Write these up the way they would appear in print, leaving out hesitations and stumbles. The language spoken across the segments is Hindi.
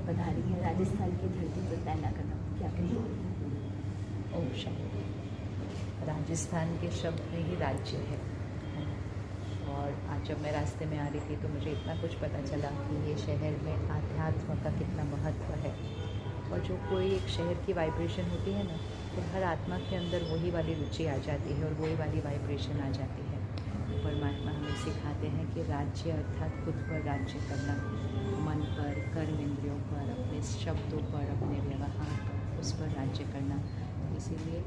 पधारी है राजस्थान की धरती पर पहला कदम, क्या कहेंगे? ओम शांति। राजस्थान के शब्द में ही राज्य है। और आज जब मैं रास्ते में आ रही थी तो मुझे इतना कुछ पता चला कि ये शहर में आध्यात्म का कितना महत्व है। और जो कोई एक शहर की वाइब्रेशन होती है ना, तो हर आत्मा के अंदर वही वाली रुचि आ जाती है और वही वाली वाइब्रेशन आ जाती है। परमात्मा हमें सिखाते हैं कि राज्य अर्थात खुद पर राज्य करना, मन पर, कर्म इंद्रियों पर, अपने शब्दों पर, अपने व्यवहार पर, उस पर राज्य करना। तो इसीलिए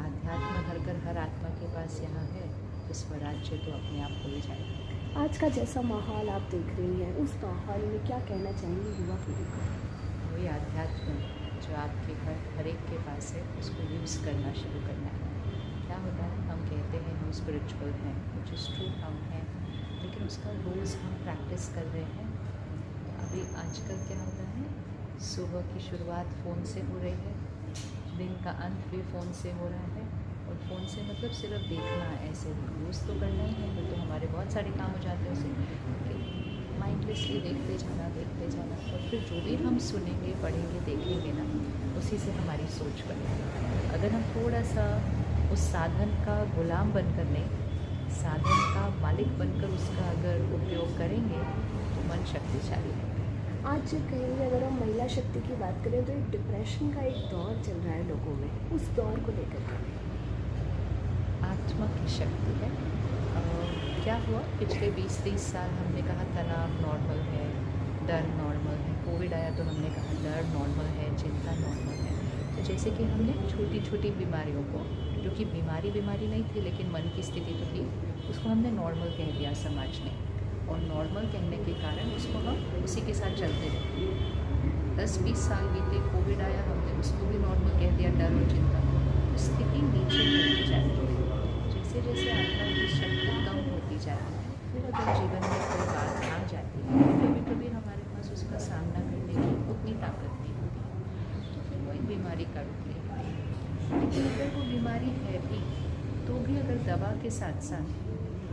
आध्यात्म हर घर हर आत्मा के पास यहाँ है, तो स्वराज्य तो अपने आप हो ही जाएगा। आज का जैसा माहौल आप देख रही हैं, उस माहौल में क्या कहना चाहेंगे युवा पीढ़ी को? वही आध्यात्म जो आपके घर हर एक के पास है, उसको यूज़ करना शुरू करना है। क्या होता है, हम कहते हैं हम स्पिरिचुअल हैं, विच इज़ ट्रू, हम हैं, लेकिन उसका रोज़ हम प्रैक्टिस कर रहे हैं। तो अभी आजकल क्या होता है, सुबह की शुरुआत फ़ोन से हो रही है, दिन का अंत भी फ़ोन से हो रहा है। और फ़ोन से मतलब सिर्फ देखना, ऐसे यूज़ तो करना ही है, फिर तो हमारे बहुत सारे काम हो जाते हैं उसे, लेकिन माइंडलेसली देखते जाना और फिर जो भी हम सुनेंगे, पढ़ेंगे, देखेंगे ना, उसी से हमारी सोच बनेगी। अगर हम थोड़ा सा उस साधन का गुलाम बनकर नहीं, साधन का मालिक बनकर उसका अगर उपयोग करेंगे तो मन शक्तिशाली है। आज कहेंगे अगर हम महिला शक्ति की बात करें तो एक डिप्रेशन का एक दौर चल रहा है लोगों में, उस दौर को लेकर के आत्मा की शक्ति है। क्या हुआ, पिछले 20-30 साल हमने कहा तनाव नॉर्मल है, डर नॉर्मल है, कोविड आया तो हमने कहा डर नॉर्मल है, चिंता नॉर्मल है। तो जैसे कि हमने छोटी छोटी बीमारियों को, जो कि बीमारी नहीं थी लेकिन मन की स्थिति तो थी, उसको हमने नॉर्मल कह दिया समाज ने। और नॉर्मल कहने के कारण उसको हम उसी के साथ चलते रहे। 10-20 साल बीते, कोविड आया, हमने उसको भी नॉर्मल कह दिया, डर और चिंता को। तो स्थिति नीचे होती जाती है। जैसे जैसे आत्मा की शक्ति कम होती जाती है, फिर अगर जीवन में कोई बात आ जाती है, कभी हमारे पास उसका सामना करने की उतनी ताकत नहीं होती, तो फिर वही बीमारी का रूप लेती है। लेकिन अगर वो बीमारी है भी, तो भी अगर दवा के साथ साथ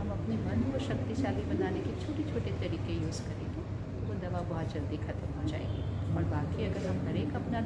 हम अपने मन को शक्तिशाली बनाने के छोटे छोटे तरीके यूज़ करेंगे, तो वो दवा बहुत जल्दी ख़त्म हो जाएगी। और बाकी अगर हम हर एक अपना